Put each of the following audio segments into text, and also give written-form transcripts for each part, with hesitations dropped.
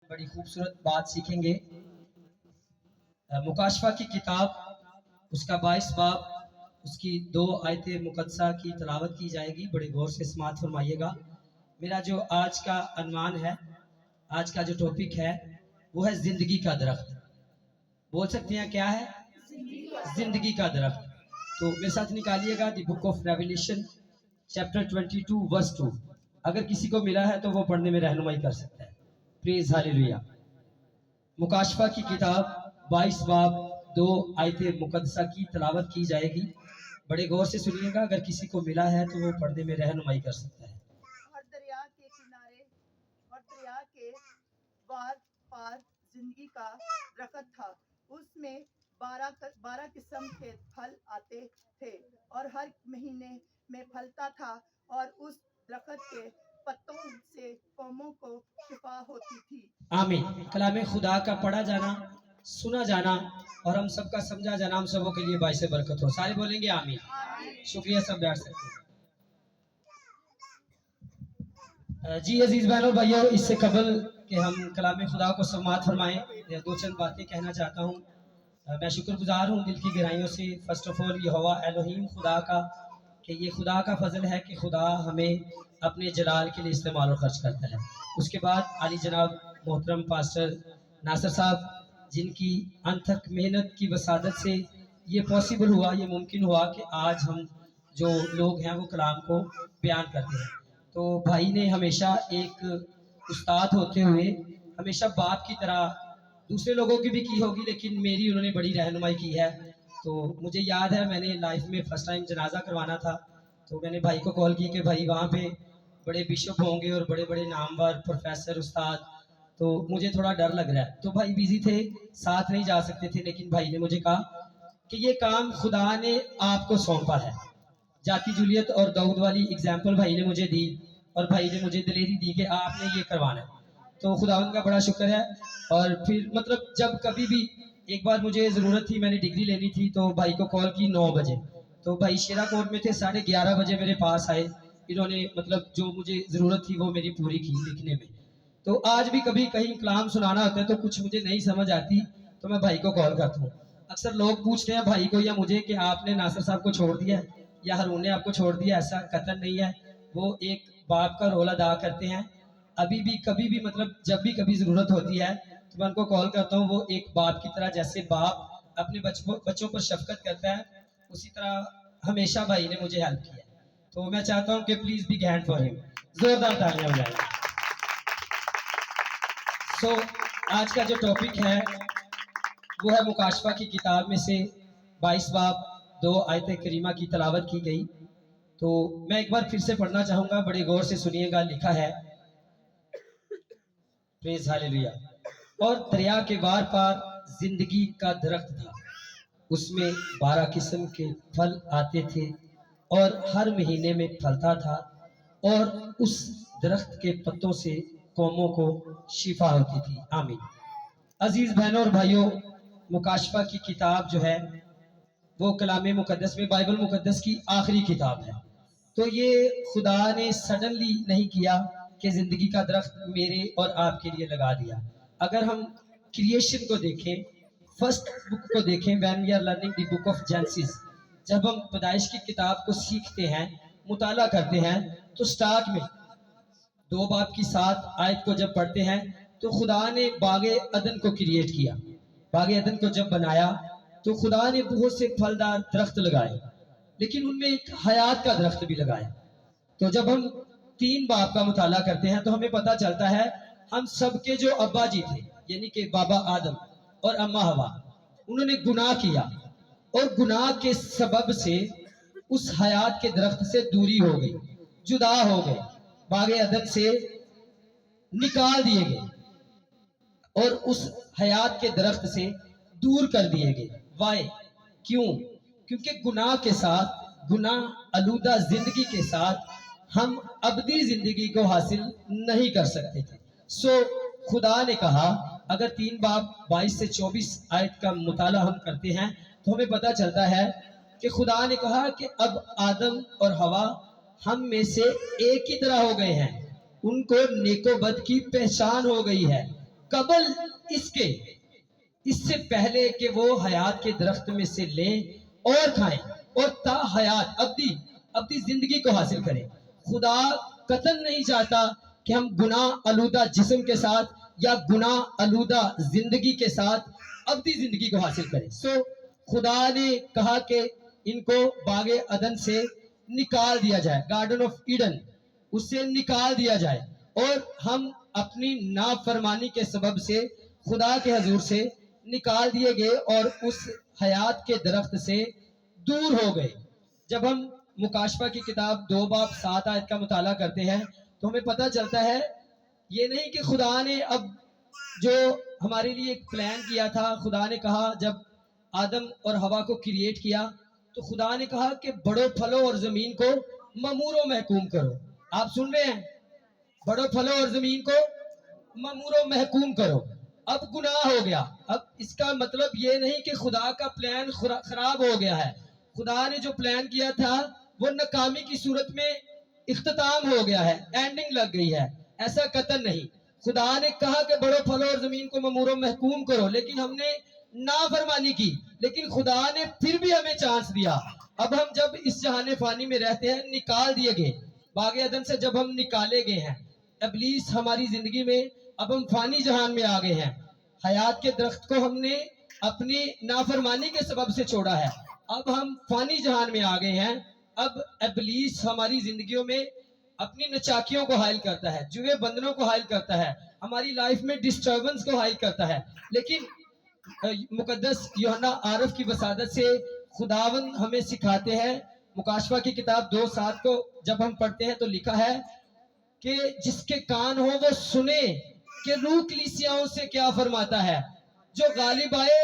बड़ी खूबसूरत बात सीखेंगे। मुकाशफा की किताब उसका 22 बाब उसकी 2 आयतें मुकद्दसा की तलावत की जाएगी। बड़े गौर से समाअत फरमाइएगा। मेरा जो आज का अनवान है, आज का जो टॉपिक है वो है जिंदगी का दरख्त। बोल सकते हैं क्या है? जिंदगी का दरख्त। तो मेरे साथ निकालिएगा the book of Revelation chapter 22 verse 2। अगर किसी को मिला है तो वो पढ़ने में रहनुमाई कर सकता है। Praise hallelujah. मुकाशफा की किताब 22 बाब 2 आयतें मुकद्दसा की तलावत की जाएगी। बड़े गौर से सुनिएगा। अगर किसी को मिला है तो वो पढ़ने में रहनुमाई कर सकता है। हर दरिया के किनारे और दरिया के पार पार जिंदगी का दरख्त था। उसमें 12 किस्म के फल आते थे और हर महीने में फलता था, और उस दरख्त के पत्तों से कौमों को शिफा होती थी। आमीन। कलाम खुदा का पढ़ा जाना, सुना जाना और हम सबका समझा जाना हम सबों के लिए बाइसे बरकत हो। सारे बोलेंगे आमीन। शुक्रिया, सब बैठ सकते हैं। जी अजीज बहनों भाइयों, इससे कबल कि हम कलाम खुदा को समाअत फरमाएं, दो चंद बातें कहना चाहता हूँ। मैं शुक्रगुजार हूँ दिल की गहराइयों से first of all Jehovah Elohim खुदा का, कि ये खुदा का फजल है कि खुदा हमें अपने जलाल के लिए इस्तेमाल और खर्च करता है। उसके बाद आली जनाब मोहतरम पास्टर नासिर साहब, जिनकी अनथक मेहनत की वसादत से ये पॉसिबल हुआ, ये मुमकिन हुआ कि आज हम जो लोग हैं वो कलाम को बयान करते हैं। तो भाई ने हमेशा एक उस्ताद होते हुए हमेशा बाप की तरह, दूसरे लोगों की भी की होगी लेकिन मेरी उन्होंने बड़ी रहनुमाई की है। तो मुझे याद है मैंने लाइफ में फर्स्ट टाइम जनाजा करवाना था, तो मैंने भाई को कॉल की कि भाई वहाँ पे बड़े बिशप होंगे और बड़े बड़े नामवर प्रोफेसर उस्ताद, तो मुझे थोड़ा डर लग रहा है। तो भाई बिजी थे, साथ नहीं जा सकते थे, लेकिन भाई ने मुझे कहा कि ये काम खुदा ने आपको सौंपा है। जाती जूलियत और दाऊद वाली एग्जाम्पल भाई ने मुझे दी और भाई ने मुझे दिलेरी दी कि आपने ये करवाना है। तो खुदावंद का बड़ा शुक्र है। और फिर मतलब जब कभी भी, एक बार मुझे ज़रूरत थी, मैंने डिग्री लेनी थी, तो भाई को कॉल की 9 बजे, तो भाई शेरा कोट में थे, 11:30 बजे मेरे पास आए। इन्होंने मतलब जो मुझे ज़रूरत थी वो मेरी पूरी की लिखने में। तो आज भी कभी कहीं कलाम सुनाना होता है तो कुछ मुझे नहीं समझ आती तो मैं भाई को कॉल करता हूँ। अक्सर लोग पूछते हैं भाई को या मुझे कि आपने नासिर साहब को छोड़ दिया है या हारून ने आपको छोड़ दिया। ऐसा कतन नहीं है, वो एक बाप का रोल अदा करते हैं। अभी भी कभी भी मतलब जब भी कभी ज़रूरत होती है तो मैं उनको कॉल करता हूँ। वो एक बाप की तरह, जैसे बाप अपने बच्चों पर शफकत करता है, उसी तरह हमेशा भाई ने मुझे हेल्प किया। तो मैं चाहता हूँ कि please be hand for him. जोरदार तालियां बजाएं। सो आज का जो टॉपिक है वो है मुकाशफा की किताब में से 22 बाब 2 आयत करीमा की तलावत की गई। तो मैं एक बार फिर से पढ़ना चाहूँगा, बड़े गौर से सुनिएगा। लिखा है, प्रेज हालेलुया। और दरिया के वार पार जिंदगी का दरख्त था, उसमें 12 किस्म के फल आते थे और हर महीने में फलता था, और उस दरख्त के पत्तों से कौमों को शिफा होती थी। आमीन। अजीज बहनों और भाइयों, मुकाशफा की किताब जो है वो कलाम मुकद्दस में, बाइबल मुकद्दस की आखिरी किताब है। तो ये खुदा ने सडनली नहीं किया कि जिंदगी का दरख्त मेरे और आपके लिए लगा दिया। अगर हम क्रिएशन को देखें, फर्स्ट बुक को देखें, when we are learning the book of Genesis, जब हम पैदाइश की किताब को सीखते हैं, मुताला करते हैं, तो स्टार्ट में 2 बाब की 7 आयत को जब पढ़ते हैं तो खुदा ने बागे अदन को क्रिएट किया। बागे अदन को जब बनाया तो खुदा ने बहुत से फलदार दरख्त लगाए, लेकिन उनमें एक हयात का दरख्त भी लगाया। तो जब हम 3 बाब का मुताला करते हैं तो हमें पता चलता है हम सबके जो अब्बा जी थे, यानी कि बाबा आदम और अम्मा हवा, उन्होंने गुनाह किया और गुनाह के सबब से उस हयात के दरख्त से दूरी हो गई, जुदा हो गए, बागे अदन से निकाल दिए गए और उस हयात के दरख्त से दूर कर दिए गए। वाई? क्यों? क्योंकि गुनाह के साथ, गुनाह आलूदा जिंदगी के साथ हम अबदी जिंदगी को हासिल नहीं कर सकते थे। सो खुदा ने कहा, अगर 3 बाब 22 से 24 आयत का मुताला हम करते हैं तो हमें पता चलता है कि खुदा ने कहा कि अब आदम और हवा हम में से एक ही तरह हो गए हैं, उनको नेको बद की पहचान हो गई है, قبل اس کے، اس سے پہلے کہ وہ حیات کے درخت میں سے لیں اور کھائیں اور تا حیات ابدی زندگی کو حاصل کریں۔ خدا قطعاً نہیں چاہتا کہ ہم گناہ آلودہ جسم کے ساتھ یا گناہ آلودہ زندگی کے ساتھ ابدی زندگی کو حاصل کریں۔ خدا نے کہا کہ ان کو باغ عدن سے نکال دیا جائے، گارڈن آف ایڈن، اس سے نکال دیا جائے، اور ہم اپنی نافرمانی کے سبب سے خدا کے حضور سے نکال دیے گئے اور اس حیات کے درخت سے دور ہو گئے۔ جب ہم مکاشفہ کی کتاب 2 باب 7 آیت کا مطالعہ کرتے ہیں تو ہمیں پتہ چلتا ہے یہ نہیں کہ خدا نے اب جو ہمارے لیے ایک پلان کیا تھا، خدا نے کہا جب آدم اور حوا کو کریٹ کیا تو خدا نے کہا کہ بڑو پھلو اور زمین کو ممور و محکوم کرو۔ آپ سن رہے ہیں؟ بڑو پھلو اور زمین کو ممور و محکوم کرو۔ اب گناہ ہو گیا، اب اس کا مطلب یہ نہیں کہ خدا کا پلان خراب ہو گیا ہے۔ خدا نے جو پلان کیا تھا وہ ناکامی کی صورت میں اختتام ہو گیا ہے، اینڈنگ لگ گئی ہے، ایسا قطعاً نہیں۔ خدا نے کہا کہ بڑو پھلو اور زمین کو ممور و محکوم کرو، لیکن ہم نے نافرمانی کی، لیکن خدا نے پھر بھی ہمیں چانس دیا۔ اب ہم جب اس جہان فانی میں رہتے ہیں، نکال دیے گئے باغ عدن سے، جب ہم نکالے گئے ہیں، ابلیس ہماری زندگی میں، اب ہم فانی جہان میں آ گئے ہیں۔ حیات کے درخت کو ہم نے اپنی نافرمانی کے سبب سے چھوڑا ہے، اب ہم فانی جہان میں آ گئے ہیں۔ اب ابلیس ہماری زندگیوں میں اپنی نچاکیوں کو حائل کرتا ہے، جوئے بندنوں کو حائل کرتا ہے، ہماری لائف میں ڈسٹربنس کو حائل کرتا ہے، لیکن مقدس یوحنا عارف کی وسادت سے خداوند ہمیں سکھاتے ہیں۔ مکاشفہ کی کتاب 2:7 کو جب ہم پڑھتے ہیں تو لکھا ہے کہ جس کے کان ہو وہ سنے کہ روح کلیسیاؤں سے کیا فرماتا ہے، جو غالب آئے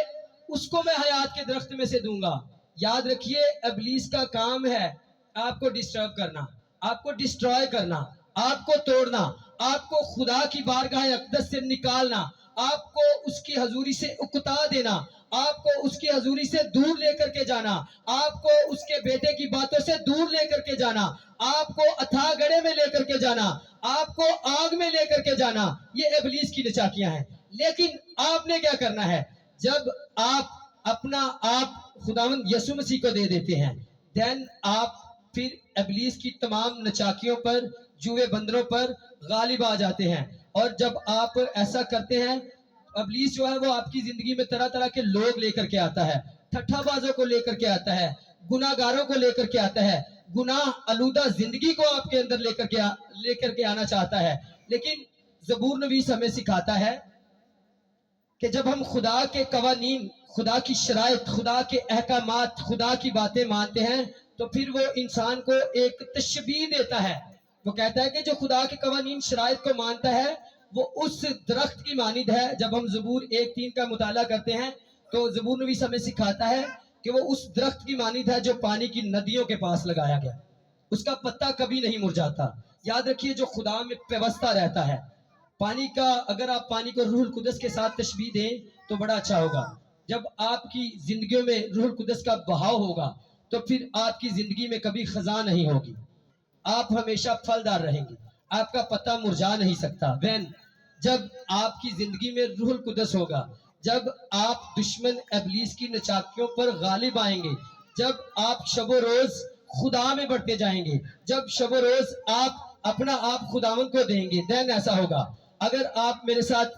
اس کو میں حیات کے درخت میں سے دوں گا۔ یاد رکھیے ابلیس کا کام ہے آپ کو ڈسٹرب کرنا، آپ کو ڈسٹرائے کرنا، آپ کو توڑنا، آپ کو خدا کی بارگاہ اقدس سے نکالنا، آپ کو اس کی حضوری سے اکتا دینا، آپ کو اس کی حضوری سے دور لے کر کے جانا، آپ کو اس کے بیٹے کی باتوں سے دور لے کر کے جانا، آپ کو اتھا گڑھے میں لے کر کے جانا، آپ کو آگ میں لے کر کے جانا۔ یہ ابلیس کی نچاکیاں ہیں، لیکن آپ نے کیا کرنا ہے؟ جب آپ اپنا آپ خداوند یسوع مسیح کو دے دیتے ہیں، دین آپ پھر ابلیس کی تمام نچاکیوں پر، جوئے بندروں پر غالب آ جاتے ہیں۔ اور جب آپ ایسا کرتے ہیں، ابلیس جو ہے وہ آپ کی زندگی میں طرح طرح کے لوگ لے کر کے آتا ہے، ٹھٹھا بازوں کو لے کر کے آتا ہے، گناہ گاروں کو لے کر کے آتا ہے، گناہ آلودہ زندگی کو آپ کے اندر لے کر کے آنا چاہتا ہے۔ لیکن زبور نویس ہمیں سکھاتا ہے کہ جب ہم خدا کے قوانین، خدا کی شرائط، خدا کے احکامات، خدا کی باتیں مانتے ہیں تو پھر وہ انسان کو ایک تشبیہ دیتا ہے۔ وہ کہتا ہے کہ جو خدا کے قوانین شرائط کو مانتا ہے وہ اس درخت کی مانند ہے۔ جب ہم زبور 1:3 کا مطالعہ کرتے ہیں تو زبور نویس ہمیں سکھاتا ہے کہ وہ اس درخت کی مانند ہے جو پانی کی ندیوں کے پاس لگایا گیا، اس کا پتا کبھی نہیں مرجھاتا۔ یاد رکھیے جو خدا میں پیوستہ رہتا ہے، پانی کا، اگر آپ پانی کو روح القدس کے ساتھ تشبیہ دیں تو بڑا اچھا ہوگا۔ جب آپ کی زندگیوں میں روح القدس کا بہاؤ ہوگا تو پھر آپ کی زندگی میں کبھی خزاں نہیں ہوگی، آپ ہمیشہ پھلدار رہیں گے، آپ کا پتا مرجھا نہیں سکتا۔ جب آپ کی زندگی میں روح القدس ہوگا، جب آپ دشمن ابلیس کی نچاکیوں پر غالب آئیں گے، جب آپ شب و روز خدا میں بڑھتے جائیں گے، جب شب و روز آپ اپنا آپ خداوند کو دیں گے، دین ایسا ہوگا۔ اگر آپ میرے ساتھ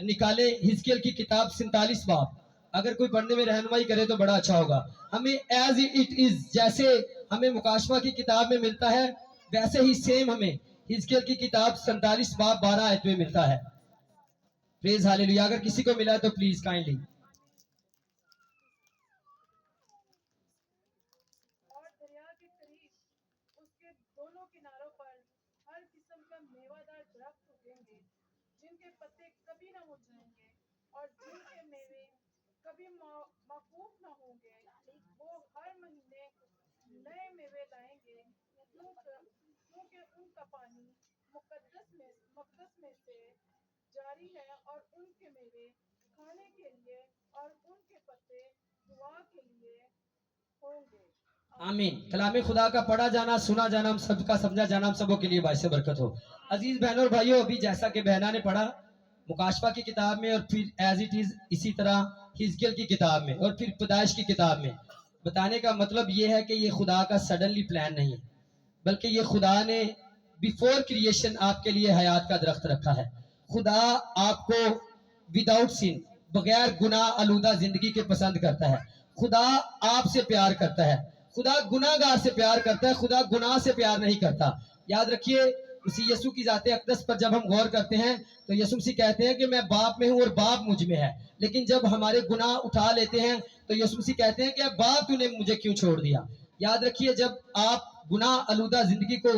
نکالیں حزقیل کی کتاب 47 باب، اگر کوئی پڑھنے میں رہنمائی کرے تو بڑا اچھا ہوگا۔ ہمیں ایز اٹ از، جیسے ہمیں مکاشفہ کی کتاب میں ملتا ہے ویسے ہی سیم ہمیں حزقیل کی کتاب 47 باب 12 آیت میں ملتا ہے۔ پریز ہاللیلویہ۔ اگر کسی کو ملا ہے تو پلیز کائنڈلی۔ اور دریا کے قریب اس کے دونوں کناروں پر ہر قسم کا میوہ دار درخت اگیں گے، جن کے پتے کبھی نہ مرجھائیں گے اور جن کے میوے کبھی موقوف نہ ہوں گے۔ وہ ہر مہینے نئے میوے لائیں گے، کیونکہ ان کا پانی مقدس میں سے جاری ہے، اور ان کے میوے کھانے کے لیے اور ان کے پتے دعا کے لیے ہوں گے۔ آمین۔ کلام خدا کا پڑھا جانا، سنا جانا، ہم سب کا سمجھا جانا ہم سبوں کے لیے باعث برکت ہو۔ عزیز بہنوں اور بھائیوں، ابھی جیسا کہ بہنا نے پڑھا मुकाशफा की किताब में और फिर एज इट इज इसी तरह हिजकियल की किताब में और फिर पैदाइश की किताब में। बताने का मतलब ये है कि ये खुदा का सडनली प्लान नहीं है, बल्कि ये खुदा ने बिफोर क्रिएशन आपके लिए हयात का दरख्त रखा है। खुदा आपको विदाउट सिन, बगैर गुनाह आलूदा जिंदगी के पसंद करता है। खुदा आपसे प्यार करता है। खुदा गुनाहगार से प्यार करता है, खुदा गुनाह से प्यार नहीं करता। याद रखिए, उसी यसु की ज़ाते अक़दस पर जब हम गौर करते हैं तो यसु मसीह कहते हैं कि मैं बाप में हूं और बाप मुझ में है। लेकिन जब हमारे गुनाह उठा लेते हैं तो यसु मसीह कहते हैं कि अब बाप तूने मुझे क्यों छोड़ दिया। याद रखिए, जब आप गुनाह आलूदा जिंदगी को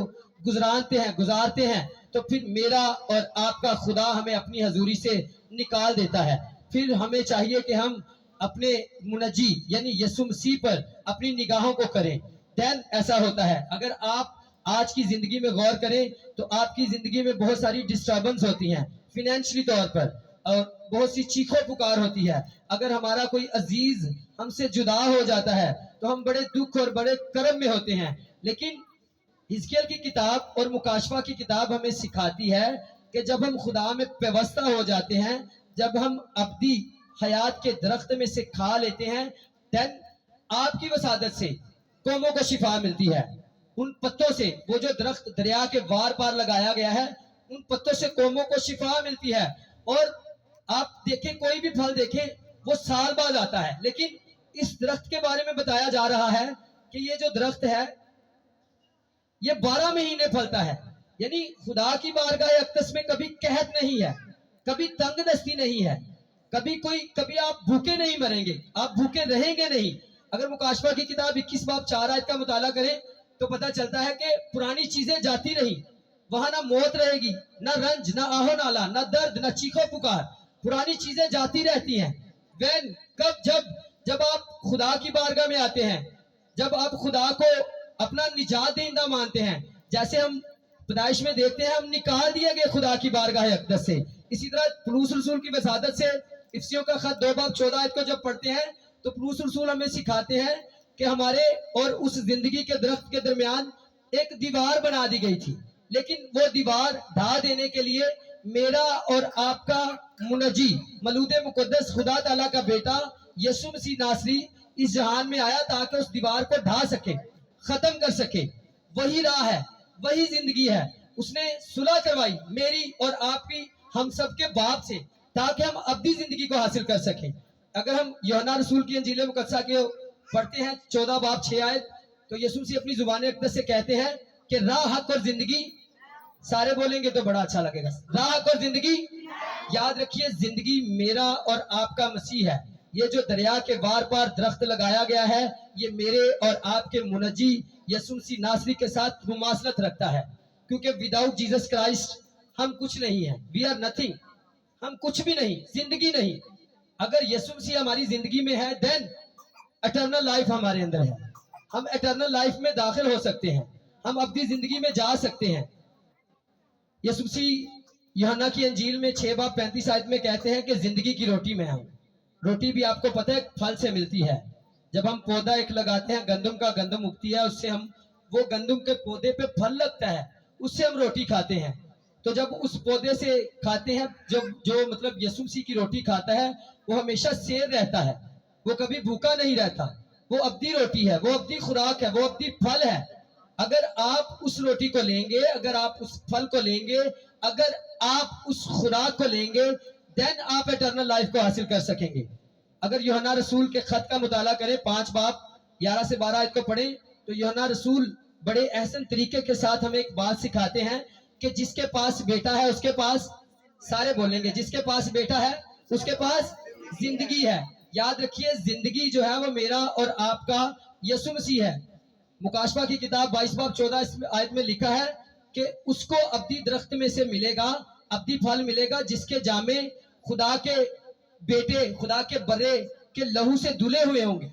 गुजारते हैं तो फिर मेरा और आपका खुदा हमें अपनी हजूरी से निकाल देता है। फिर हमें चाहिए कि हम अपने मुनजी यानी यसु मसीह पर अपनी निगाहों को करें। देन ऐसा होता है, अगर आप आज की जिंदगी में गौर करें तो आपकी जिंदगी में बहुत सारी डिस्टर्बेंस होती हैं फिनेंशियली तौर पर, और बहुत सी चीखों पुकार होती है। अगर हमारा कोई अजीज हमसे जुदा हो जाता है तो हम बड़े दुख और बड़े कर्म में होते हैं। लेकिन हिजकियल की किताब और मुकाशफा की किताब हमें सिखाती है कि जब हम खुदा में पेवस्ता हो जाते हैं, जब हम अब्दी हयात के दरख्त में से खा लेते हैं, देन आपकी वसादत से कौमों को शिफा मिलती है। उन पत्तों से, वो जो दरख्त दरिया के वार पार लगाया गया है, उन पत्तों से कौमों को शिफा मिलती है। और आप देखें, कोई भी फल देखें वो साल बाद आता है, लेकिन इस दरख्त के बारे में बताया जा रहा है कि ये जो दरख्त है ये 12 महीने फलता है। यानी खुदा की बारगाह अक़दस में कभी कहत नहीं है, कभी तंग दस्ती नहीं है, कभी आप भूखे नहीं मरेंगे, आप भूखे रहेंगे नहीं। अगर मुकाशफा की किताब 21 बाब 4 आयत का मुताला करें तो पता चलता है कि पुरानी चीजें जाती रही, वहां ना मौत रहेगी, ना रंज, ना आहो नाला, ना दर्द, ना चीखो पुकार। पुरानी चीजें जाती रहती हैं। वैन कब जब आप खुदा की बारगाह में आते हैं, जब आप खुदा को अपना निजात देंदा मानते हैं। जैसे हम पैदाइश में देखते हैं, हम निकाल दिए गए खुदा की बारगाह अक़दस से। इसी तरह पौलुस रसूल की वसादत से इफ्सियों का खत 2 बाब 14 आयत को जब पढ़ते हैं तो पौलुस रसूल हमें सिखाते हैं कि हमारे और उस जिंदगी के दरख्त के दरमियान एक दीवार बना दी गई थी, लेकिन वो दीवार ढा देने के लिए मेरा और आपका मुनजी मलूद मुकद्दस खुदा ताला का बेटा यसु मसीह नासरी इस जहान में आया ताकि उस दीवार को ढा सके, खत्म कर सके। वही राह है, वही जिंदगी है। उसने सुलह करवाई मेरी और आपकी, हम सबके बाप से, ताकि हम अब्दी जिंदगी को हासिल कर सकें। अगर हम यूहन्ना रसूल की इंजील मुकद्दसा के पढ़ते हैं 14 बाब 6 आयत, तो यीशु मसीह अपनी जुबान अक़दस से कहते हैं कि राह, हक और जिंदगी, सारे बोलेंगे तो बड़ा अच्छा लगेगा, राह, हक और जिंदगी। याद रखिए, जिंदगी मेरा और आपका मसीह है। ये जो दरिया के वार पार दरख्त लगाया गया है, ये मेरे और आपके मुनजी यीशु मसीह नासरी के साथ मुमासलत रखता है, क्योंकि विदाउट जीसस क्राइस्ट हम कुछ नहीं है। वी आर नथिंग, हम कुछ भी नहीं, जिंदगी नहीं। अगर यीशु मसीह हमारी जिंदगी में है, देन एटर्नल लाइफ हमारे अंदर है। हम एटर्नल लाइफ में दाखिल हो सकते हैं, हम अपनी जिंदगी में जा सकते हैं। यीशु मसीह यूहन्ना की इंजील में 6 बाब 35 आयत में कहते हैं कि जिंदगी की रोटी मैं हूं। रोटी भी आपको पता है फल से मिलती है। जब हम पौधा एक लगाते हैं, गंदम का गंदम उगती है, उससे हम, वो गंदम के पौधे पे फल लगता है, उससे हम रोटी खाते हैं। तो जब उस पौधे से खाते हैं, जो मतलब यीशु मसीह की रोटी खाता है, वो हमेशा सेर रहता है, वो कभी भूखा नहीं रहता। वो अब्दी रोटी है, वो अब्दी खुराक है, वो अब्दी फल है। अगर आप उस रोटी को लेंगे, अगर आप उस फल को लेंगे, अगर आप उस खुराक को लेंगे, देन आप एटर्नल लाइफ को हासिल कर सकेंगे। अगर यूहन्ना रसूल के खत का मुताला करें, 5 बाब 11 से 12 आयत को पढ़ें, तो यूहन्ना रसूल बड़े एहसन तरीके के साथ हमें एक बात सिखाते हैं कि जिसके पास बेटा है उसके पास, सारे बोलेंगे, जिसके पास बेटा है उसके पास जिंदगी है। याद रखिए, जिंदगी जो है वो मेरा और आपका यीशु मसीह है। मुकाशफा की किताब 22 बाब 14 आयत में लिखा है कि उसको अब्दी दरख्त में से मिलेगा, अब्दी फल मिलेगा, जिसके जामे खुदा के बेटे, खुदा के बर्रे के लहू से धुले हुए होंगे।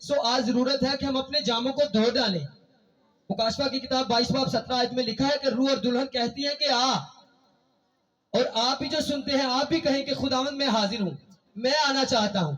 सो आज जरूरत है कि हम अपने जामों को धो डालें। मुकाशफा की किताब 22 बाब 17 आयत में लिखा है कि रूह और दुल्हन कहती है कि आ, और आप ही जो सुनते हैं आप भी कहें कि खुदावंद मैं हाजिर हूं, मैं आना चाहता हूं,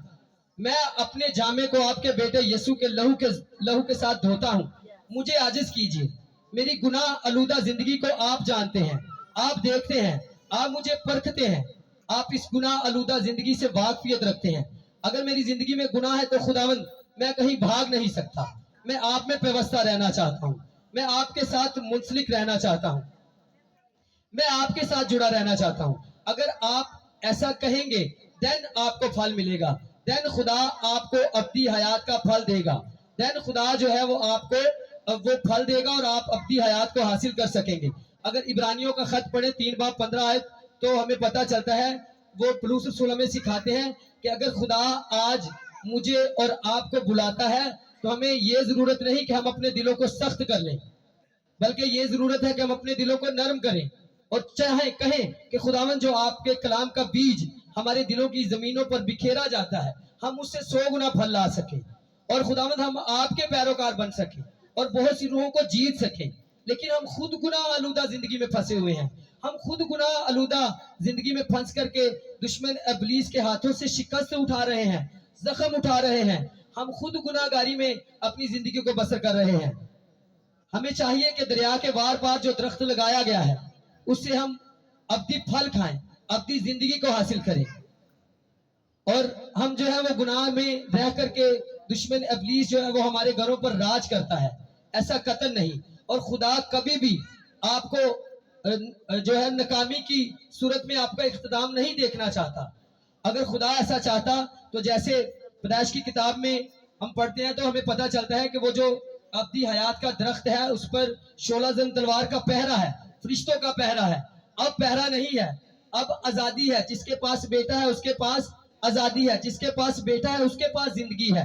मैं अपने जामे को आपके बेटे यीशु के लहू के साथ धोता हूं, मुझे आजिज कीजिए। मेरी गुनाह आलूदा जिंदगी को आप जानते हैं, आप देखते हैं, आप मुझे परखते हैं। آپ اس گناہ آلودہ زندگی سے واقفیت رکھتے ہیں. اگر میری زندگی میں گناہ ہے تو خداوند میں کہیں بھاگ نہیں سکتا. میں آپ میں پیوستہ رہنا چاہتا ہوں. میں آپ کے ساتھ منسلک رہنا چاہتا ہوں. میں آپ کے ساتھ جڑا رہنا چاہتا ہوں. اگر آپ ایسا کہیں گے دین آپ کو پھل ملے گا. دین خدا آپ کو ابدی حیات کا پھل دے گا. دین خدا جو ہے وہ آپ کو وہ پھل دے گا اور آپ ابدی حیات کو حاصل کر سکیں گے. اگر عبرانیوں کا خط پڑھیں 3 باب 15 آیت تو ہمیں پتہ چلتا ہے وہ پولس رسول ہمیں سکھاتے ہیں کہ اگر خدا آج مجھے اور آپ کو بلاتا ہے تو ہمیں یہ ضرورت نہیں کہ ہم اپنے دلوں کو سخت کر لیں، بلکہ یہ ضرورت ہے کہ ہم اپنے دلوں کو نرم کریں اور چاہیں کہیں کہ خداوند جو آپ کے کلام کا بیج ہمارے دلوں کی زمینوں پر بکھیرا جاتا ہے ہم اس سے 100 گنا پھل لا سکیں اور خداوند ہم آپ کے پیروکار بن سکیں اور بہت سی روحوں کو جیت سکیں. لیکن ہم خود گناہ آلودہ زندگی میں پھنسے ہوئے ہیں. ہم خود گناہ آلودہ زندگی میں پھنس کر کے دشمن ابلیس کے ہاتھوں سے شکست اٹھا رہے ہیں، زخم اٹھا رہے ہیں. ہم خود گناہ گاری میں اپنی زندگی کو بسر کر رہے ہیں. ہمیں چاہیے کہ دریا کے وار پار جو درخت لگایا گیا ہے اس سے ہم ابدی پھل کھائیں، ابدی زندگی کو حاصل کریں. اور ہم جو ہے وہ گناہ میں رہ کر کے دشمن ابلیس جو ہے وہ ہمارے گھروں پر راج کرتا ہے. ایسا قطن نہیں. اور خدا کبھی بھی آپ کو جو ہے ناکامی کی صورت میں آپ کا اختتام نہیں دیکھنا چاہتا. اگر خدا ایسا چاہتا تو جیسے پیدائش کی کتاب میں ہم پڑھتے ہیں تو ہمیں پتہ چلتا ہے کہ وہ جو ابدی حیات کا درخت ہے اس پر شعلہ زن تلوار کا پہرا ہے، فرشتوں کا پہرا ہے. اب پہرا نہیں ہے، اب آزادی ہے. جس کے پاس بیٹا ہے اس کے پاس آزادی ہے، جس کے پاس بیٹا ہے اس کے پاس زندگی ہے.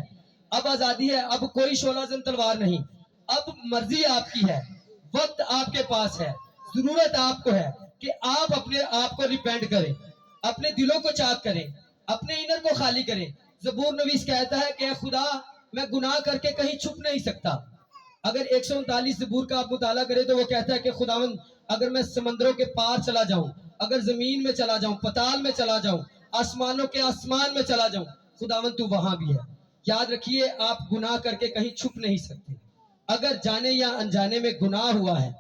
اب آزادی ہے، اب کوئی شعلہ زن تلوار نہیں. اب مرضی آپ کی ہے، وقت آپ کے پاس ہے، ضرورت آپ کو ہے کہ آپ اپنے آپ کو ریپینٹ کریں، اپنے دلوں کو چاک کریں، اپنے انر کو خالی کریں. زبور نویس کہتا ہے کہ اے خدا میں گناہ کر کے کہیں چھپ نہیں سکتا. اگر 139 زبور کا آپ مطالعہ کریں تو وہ کہتا ہے کہ خداوند اگر میں سمندروں کے پار چلا جاؤں، اگر زمین میں چلا جاؤں، پتال میں چلا جاؤں، آسمانوں کے آسمان میں چلا جاؤں، خداوند تو وہاں بھی ہے. یاد رکھیے آپ گناہ کر کے کہیں چھپ نہیں سکتے. اگر جانے یا انجانے میں گناہ ہوا ہے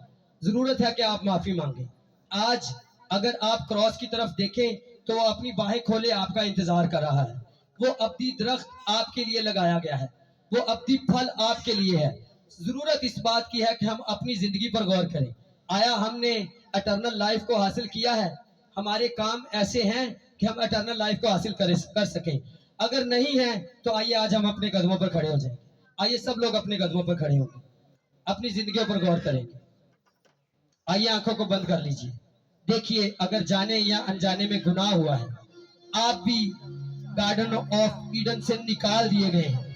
ضرورت ہے کہ آپ معافی مانگیں. آج اگر آپ کراس کی طرف دیکھیں تو وہ اپنی باہیں کھولے آپ کا انتظار کر رہا ہے. وہ ابدی درخت آپ کے لیے لگایا گیا ہے، وہ ابدی پھل آپ کے لیے ہے. ضرورت اس بات کی ہے کہ ہم اپنی زندگی پر غور کریں. آیا ہم نے اٹرنل لائف کو حاصل کیا ہے؟ ہمارے کام ایسے ہیں کہ ہم اٹرنل لائف کو حاصل کر سکیں. اگر نہیں ہے تو آئیے آج ہم اپنے قدموں پر کھڑے ہو جائیں. آئیے سب لوگ اپنے قدموں پر کھڑے ہوں گے، اپنی زندگیوں پر غور کریں گے. آئیے آنکھوں کو بند کر لیجئے. دیکھیے اگر جانے یا انجانے میں گناہ ہوا ہے آپ بھی گارڈن آف ایڈن سے نکال دیے گئے ہیں.